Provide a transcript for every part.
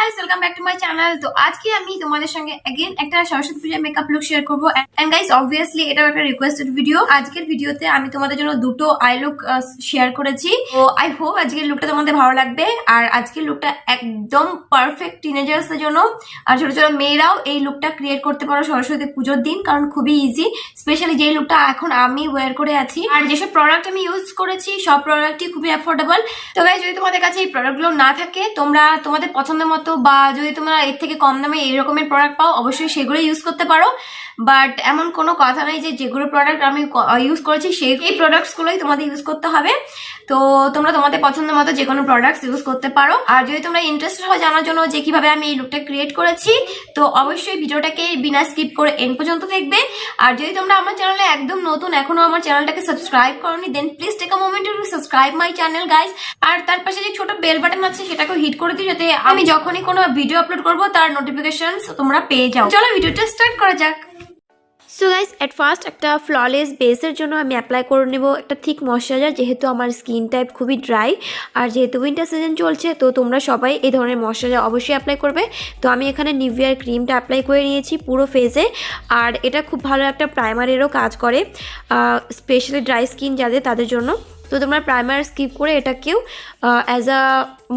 Guys, welcome back to my channel. তো আজকে আমি তোমাদের সঙ্গে अगेन একটা সরস্বতী পূজার মেকআপ লুক শেয়ার করব। এন্ড গাইস, অবভিয়াসলি এটা একটা রিকোয়েস্টেড ভিডিও। আজকের ভিডিওতে আমি তোমাদের জন্য দুটো আই লুক শেয়ার করেছি। তো আই হোপ আজকের লুকটা তোমাদের ভালো লাগবে। আর আজকের লুকটা একদম পারফেক্ট টিনেজার্সদের জন্য, আর ছোট ছোট মেয়েরাও এই লুকটা ক্রিয়েট করতে পারো সরস্বতী পুজোর দিন, কারণ খুবই ইজি। স্পেশালি যেই লুকটা এখন আমি ওয়্যার করে আছি, আর যেসব প্রোডাক্ট আমি ইউজ করেছি সব প্রোডাক্টই খুবই অ্যাফোর্ডেবল। তো গাইস, যদি তোমাদের কাছে এই প্রোডাক্টগুলো না থাকে, তোমরা তোমাদের পছন্দের মতো বা যদি তোমরা এর থেকে কম দামে এই রকমের প্রোডাক্ট পাও, অবশ্যই সেগুলো ইউজ করতে পারো। বাট এমন কোনো কথা নাই যে যেগুলো প্রোডাক্ট আমি ইউজ করেছি সেই প্রোডাক্টসগুলোই তোমাদের ইউজ করতে হবে। তো তোমরা তোমাদের পছন্দের মতো যে কোনো প্রোডাক্টস ইউজ করতে পারো। আর যদি তোমরা ইন্টারেস্টেড হয় জানার জন্য যে কিভাবে আমি এই লুকটা ক্রিয়েট করেছি, তো অবশ্যই ভিডিওটাকে বিনা স্কিপ করে এন্ড পর্যন্ত দেখবে। আর যদি তোমরা আমার চ্যানেলে একদম নতুন, এখনো আমার চ্যানেলটাকে সাবস্ক্রাইব করোনি, then please take a moment to subscribe my channel guys. আর তার পাশে যে ছোট বেল বাটন আছে সেটাকেও হিট করে দিও, যাতে আমি যখনই কোনো ভিডিও আপলোড করবো তার নোটিফিকেশনস তোমরা পেয়ে যাও। চলো ভিডিওটা স্টার্ট করা যাক। সো গাইস, এট ফার্স্ট একটা ফ্ললেস বেসের জন্য আমি অ্যাপ্লাই করে নেব একটা থিক ময়শ্চারাইজার, যেহেতু আমার স্কিন টাইপ খুবই ড্রাই। আর যেহেতু উইন্টার সিজন চলছে, তো তোমরা সবাই এই ধরনের ময়শ্চারাইজার অবশ্যই অ্যাপ্লাই করবে। তো আমি এখানে নিভিয়ার ক্রিমটা অ্যাপ্লাই করে নিয়েছি পুরো ফেসে। আর এটা খুব ভালো একটা প্রাইমারেরও কাজ করে, স্পেশালি ড্রাই স্কিন যাদের, তাদের জন্য। তো তোমরা প্রাইমার স্কিপ করে এটাকেও as a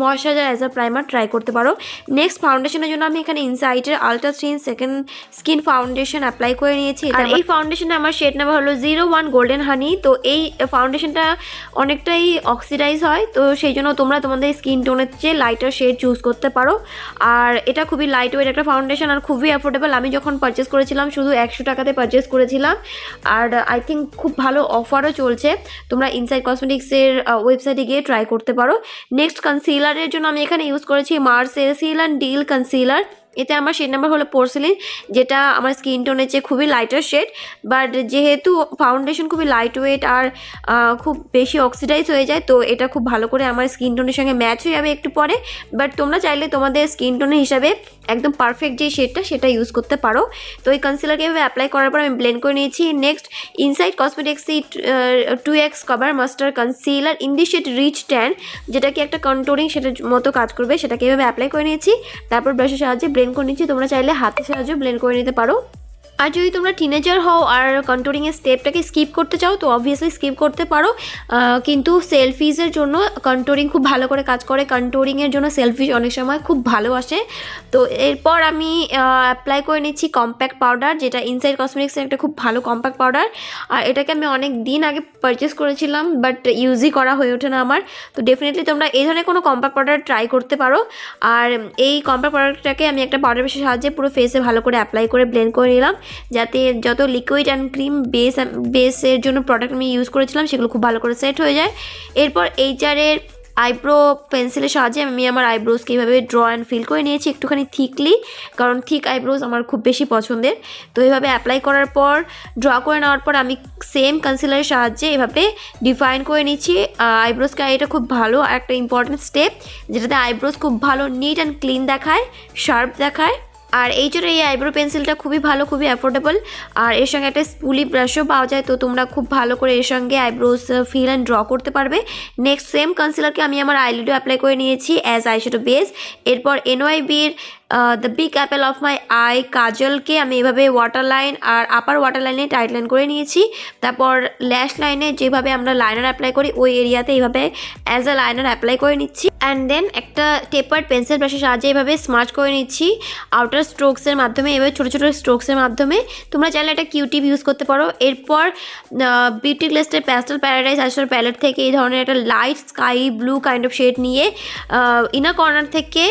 moisturiser, as a primer try করতে পারো। নেক্সট ফাউন্ডেশনের জন্য আমি এখানে ইনসাইটের ultra thin second skin foundation apply করে নিয়েছি। আর এই ফাউন্ডেশনে আমার শেড নাম্বার হলো 01 গোল্ডেন হানি। তো এই ফাউন্ডেশনটা অনেকটাই অক্সিডাইজ হয়, তো সেই জন্য তোমরা তোমাদের স্কিন টোনের চেয়ে লাইটার শেড চুজ করতে পারো। আর এটা খুবই লাইট ওয়েট একটা ফাউন্ডেশন, আর খুবই অ্যাফোর্ডেবল। আমি যখন পারচেস করেছিলাম শুধু 100 টাকাতে পারচেস করেছিলাম। আর আই থিঙ্ক খুব ভালো অফারও চলছে, তোমরা ইনসাইড কসমেটিক্সের ওয়েবসাইটে গিয়ে ট্রাই করতে পারো। নেক্সট কনসিলারের জন্য আমি এখানে ইউজ করেছি মার্সেল ডিল কনসিলার। এতে আমার শেড নাম্বার হলো পোর্সেলিন, যেটা আমার স্কিন টোনের চেয়ে খুবই লাইটার শেড। বাট যেহেতু ফাউন্ডেশন খুবই লাইট ওয়েট আর খুব বেশি অক্সিডাইজ হয়ে যায়, তো এটা খুব ভালো করে আমার স্কিন টোনের সঙ্গে ম্যাচ হয়ে যাবে একটু পরে। বাট তোমরা চাইলে তোমাদের স্কিন টোনের হিসাবে একদম পারফেক্ট যে শেডটা সেটা ইউজ করতে পারো। তো এই কনসিলারকে এভাবে অ্যাপ্লাই করার পর আমি ব্লেন্ড করে নিয়েছি। Next inside cosmetics 2x cover master concealer in the shade rich tan, যেটা কি একটা কন্ট্রোলিং সেটার মতো কাজ করবে, সেটাকে এভাবে অ্যাপ্লাই করে নিয়েছি। তারপর ব্রাশের সাহায্যে ব্লেন্ড করে নিচ্ছি। তোমরা চাইলে হাতের সাহায্যে ব্লেন্ড করে নিতে পারো। আর যদি তোমরা টিনেজার হও আর কন্ট্রোলিংয়ের স্টেপটাকে স্কিপ করতে চাও, তো অবভিয়াসলি স্কিপ করতে পারো। কিন্তু সেলফিজের জন্য কন্ট্রোলিং খুব ভালো করে কাজ করে, কন্ট্রোলিংয়ের জন্য সেলফিজ অনেক সময় খুব ভালো আসে। তো এরপর আমি অ্যাপ্লাই করে নিচ্ছি কম্প্যাক্ট পাউডার, যেটা ইনসাইড কসমেটিক্সের একটা খুব ভালো কম্প্যাক্ট পাউডার। আর এটাকে আমি অনেক দিন আগে পারচেস করেছিলাম, বাট ইউজই করা হয়ে ওঠে না আমার। তো ডেফিনেটলি তোমরা এই ধরনের কোনো কম্প্যাক্ট পাউডার ট্রাই করতে পারো। আর এই কম্প্যাক্ট পাউডারটাকে আমি একটা পাউডার ব্রাশের সাহায্যে পুরো ফেসে ভালো করে অ্যাপ্লাই করে ব্লেন্ড করে নিলাম, যাতে যত লিকুইড অ্যান্ড ক্রিম বেসের জন্য প্রোডাক্ট আমি ইউজ করেছিলাম সেগুলো খুব ভালো করে সেট হয়ে যায়। এরপর এইচআরের আইব্রো পেন্সিলের সাহায্যে আমি আমার আইব্রোজকে এইভাবে ড্র অ্যান্ড ফিল করে নিয়েছি একটুখানি থিকলি, কারণ থিক আইব্রোজ আমার খুব বেশি পছন্দের। তো এইভাবে অ্যাপ্লাই করার পর ড্র করে নেওয়ার পর আমি সেম কনসিলারের সাহায্যে এভাবে ডিফাইন করে নিচ্ছি আইব্রোজকে। এটা খুব ভালো একটা ইম্পর্টেন্ট স্টেপ, যেটাতে আইব্রোজ খুব ভালো নিট অ্যান্ড ক্লিন দেখায়, শার্প দেখায়। আর এই জন্য এই আইব্রো পেন্সিলটা খুবই ভালো, খুবই অ্যাফোর্ডেবল। আর এর সঙ্গে একটা স্পুলি ব্রাশও পাওয়া যায়, তো তোমরা খুব ভালো করে এর সঙ্গে আইব্রোজ ফিল অ্যান্ড ড্র করতে পারবে। নেক্সট সেম কনসিলারকে আমি আমার আইলিডে অ্যাপ্লাই করে নিয়েছি অ্যাজ আইশ্যাডো বেস। এরপর এনওয়াইবির the big apple of my eye কাজলকে আমি এভাবে ওয়াটার লাইন আর আপার ওয়াটার লাইনে টাইট লাইন করে নিয়েছি। তারপর ল্যাশ লাইনে যেভাবে আমরা লাইনার অ্যাপ্লাই করি ওই এরিয়াতে এইভাবে অ্যাজ আ লাইনার অ্যাপ্লাই করে নিচ্ছি। অ্যান্ড দেন একটা টেপার্ড পেন্সিল ব্রাশের সাহায্যে এভাবে স্মাচ করে নিচ্ছি আউটার স্ট্রোকসের মাধ্যমে, এভাবে ছোটো ছোটো স্ট্রোকসের মাধ্যমে। তোমরা চাইলে একটা কিউটিপ ইউজ করতে পারো। এরপর বিউটি গ্লেজের প্যাস্টেল প্যারাডাইস আইশ্যাডো প্যালেট থেকে এই ধরনের একটা light sky blue kind of shade নিয়ে ইনার কর্নার থেকে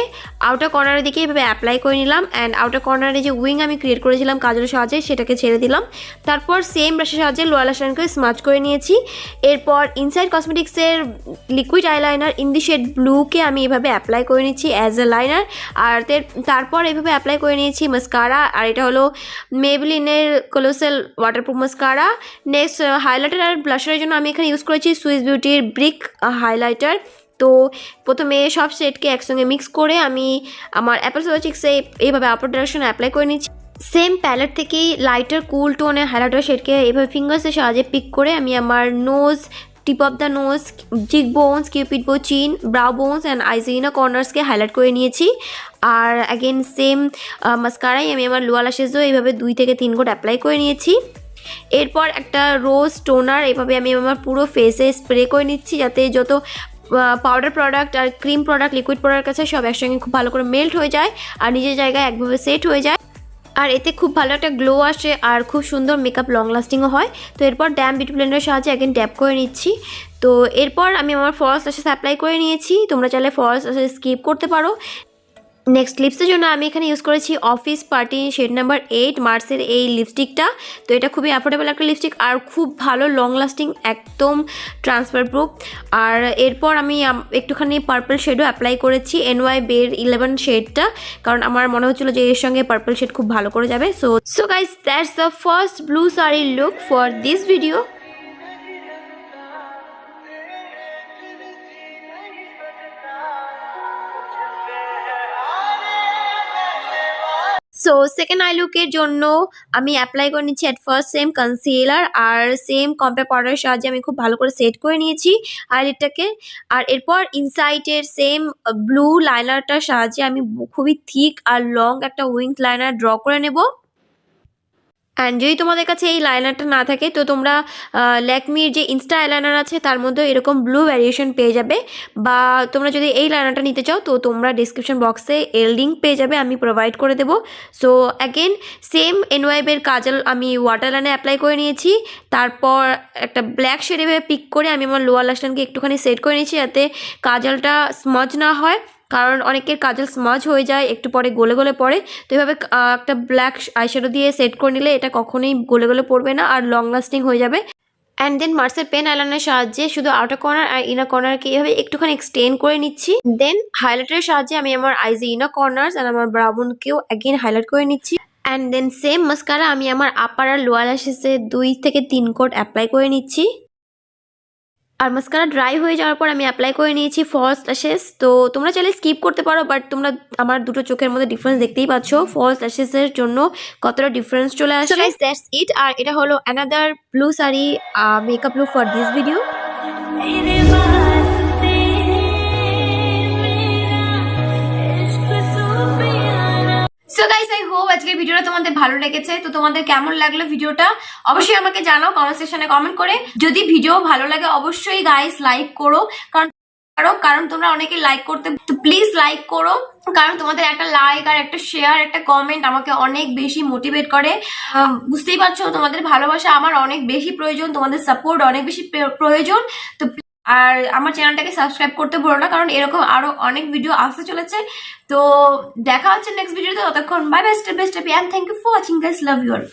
আউটার কর্নারের দিকে এভাবে অ্যাপ্লাই করে নিলাম। অ্যান্ড আউটার কর্নারে যে উইং আমি ক্রিয়েট করেছিলাম কাজলের সাহায্যে সেটাকে ছেড়ে দিলাম। তারপর সেম ব্রাশের সাহায্যে লোয়ার ল্যাশ লাইন করে স্মাচ করে নিয়েছি। এরপর ইনসাইড কসমেটিক্সের liquid eyeliner in the shade ব্লুকে আমি এভাবে অ্যাপ্লাই করে নিচ্ছি অ্যাজ এ লাইনার। আর তারপর এভাবে অ্যাপ্লাই করে নিয়েছি মাস্কারা, আর এটা হলো মেবলিনের colossal waterproof mascara. Next highlighter আর ব্লাশারের জন্য আমি এখানে ইউজ করেছি সুইস বিউটির ব্রিক হাইলাইটার। তো প্রথমে সব শেডকে একসঙ্গে মিক্স করে আমি আমার অ্যাপল সোডা চিক্সে এইভাবে আপার ডাইরেকশনে অ্যাপ্লাই করে নিচ্ছি। সেম প্যালেট থেকেই লাইটার কুল টোনের হাইলাইটার শেডকে এইভাবে ফিঙ্গার্সের সাহায্যে পিক করে আমি আমার nose tip of the nose, cheek bones, cupid bow, chin, brow bones and eyeliner কর্নার্সকে হাইলাইট করে নিয়েছি। আর অ্যাগেন সেম মাস্কারাই আমি আমার লোয়ার ল্যাশেসও এইভাবে 2 থেকে 3 কোট অ্যাপ্লাই করে নিয়েছি। এরপর একটা রোজ টোনার এভাবে আমি আমার পুরো ফেসে স্প্রে করে নিচ্ছি, যাতে যত পাউডার প্রোডাক্ট আর ক্রিম প্রোডাক্ট, লিকুইড প্রোডাক্ট আছে সব একসঙ্গে খুব ভালো করে মেল্ট হয়ে যায় আর নিজের জায়গায় একভাবে সেট হয়ে যায়। আর এতে খুব ভালো একটা গ্লো আসে আর খুব সুন্দর মেকআপ লং লাস্টিংও হয়। তো এরপর ড্যাম বিউটি ব্লেন্ডারের সাহায্যে অ্যাগেন ট্যাপ করে নিচ্ছি। তো এরপর আমি আমার ফলস ল্যাশেস অ্যাপ্লাই করে নিয়েছি। তোমরা চাইলে ফলস ল্যাশেস স্কিপ করতে পারো। নেক্সট লিপসের জন্য আমি এখানে ইউজ করেছি অফিস পার্টি শেড নাম্বার 8 মার্সের এই লিপস্টিকটা। তো এটা খুবই অ্যাফোর্ডেবল একটা লিপস্টিক আর খুব ভালো লং লাস্টিং, একদম ট্রান্সফার প্রুফ। আর এরপর আমি একটুখানি পার্পল শেডও অ্যাপ্লাই করেছি, NY বের 11 শেডটা, কারণ আমার মনে হচ্ছিলো যে এর সঙ্গে পার্পল শেড খুব ভালো করে যাবে। So guys, that's the first blue sari look for this video. So second eye লুকের জন্য আমি অ্যাপ্লাই করে নিচ্ছি অ্যাট ফার্স্ট সেম কনসিলার আর সেম কম্প্যাক্ট পাউডারের সাহায্যে আমি খুব ভালো করে সেট করে নিয়েছি আইলিডটাকে। আর এরপর ইনসাইডের সেম ব্লু লাইনারটার সাহায্যে আমি খুবই থিক আর লং একটা উইং লাইনার ড্র করে নেব। অ্যান্ড যদি তোমাদের কাছে এই লাইনারটা না থাকে তো তোমরা ল্যাকমির যে ইনস্টা আইলাইনার আছে তার মধ্যে এরকম ব্লু ভ্যারিয়েশন পেয়ে যাবে, বা তোমরা যদি এই লাইনারটা নিতে চাও তো তোমরা ডিসক্রিপশন বক্সে এর লিঙ্ক পেয়ে যাবে, আমি প্রোভাইড করে দেবো। সো অ্যাগেন সেম NY বের কাজল আমি ওয়াটার লাইনে অ্যাপ্লাই করে নিয়েছি। তারপর একটা ব্ল্যাক শেড এভাবে পিক করে আমি আমার লোয়ার ল্যাশলাইনকে একটুখানি সেট করে নিয়েছি, যাতে কাজলটা স্মজ না হয়, কারণ অনেকের কাজল স্মজ হয়ে যায় একটু পরে গলে গলে পড়ে। তো এভাবে একটা ব্ল্যাক আইশ্যাডো দিয়ে সেট করে নিলে এটা কখনোই গলে গলে পড়বে না আর লং লাস্টিং হয়ে যাবে। অ্যান্ড দেন মার্সের পেন আইলাইনারের সাহায্যে শুধু আউটার কর্নার আর ইনার কর্নারকে এভাবে একটুখানি এক্সটেন্ড করে নিচ্ছি। দেন হাইলাইটারের সাহায্যে আমি আমার আইজে ইনার কর্নার্স আর আমার ব্রাউনকেও অ্যাগেন হাইলাইট করে নিচ্ছি। অ্যান্ড দেন সেম মাস্কারা আমি আমার আপার আর লোয়ার ল্যাশেসে 2 থেকে 3 কোট অ্যাপ্লাই করে নিচ্ছি। আর মাস্কারা ড্রাই হয়ে যাওয়ার পর আমি অ্যাপ্লাই করে নিয়েছি ফলস ল্যাশেস। তো তোমরা চাইলে স্কিপ করতে পারো, বাট তোমরা আমার দুটো চোখের মধ্যে ডিফারেন্স দেখতেই পাচ্ছ ফলস ল্যাশেসের জন্য কতটা ডিফারেন্স চলে আসে। So guys, that's it. আর এটা হলো another blue sari makeup look for this video. So guys, I hope আজকের ভিডিওটা তোমাদের ভালো লেগেছে। তো তোমাদের কেমন লাগলো ভিডিওটা অবশ্যই আমাকে জানাও কমেন্ট সেকশনে কমেন্ট করে। যদি ভিডিও ভালো লাগে অবশ্যই গাইস লাইক করো, কারণ তোমরা অনেকে লাইক করতে, তো প্লিজ লাইক করো, কারণ তোমাদের একটা লাইক আর একটা শেয়ার, একটা কমেন্ট আমাকে অনেক বেশি মোটিভেট করে। বুঝতেই পারছো, তোমাদের ভালোবাসা আমার অনেক বেশি প্রয়োজন, তোমাদের সাপোর্ট অনেক বেশি প্রয়োজন। তো আর আমার চ্যানেলটাকে সাবস্ক্রাইব করতে ভুলো না, কারণ এরকম আরো অনেক ভিডিও আসতে চলেছে। তো দেখা হচ্ছে নেক্সট ভিডিওতে, ততক্ষণ bye bye, step by step, and thank you for watching guys, love you all.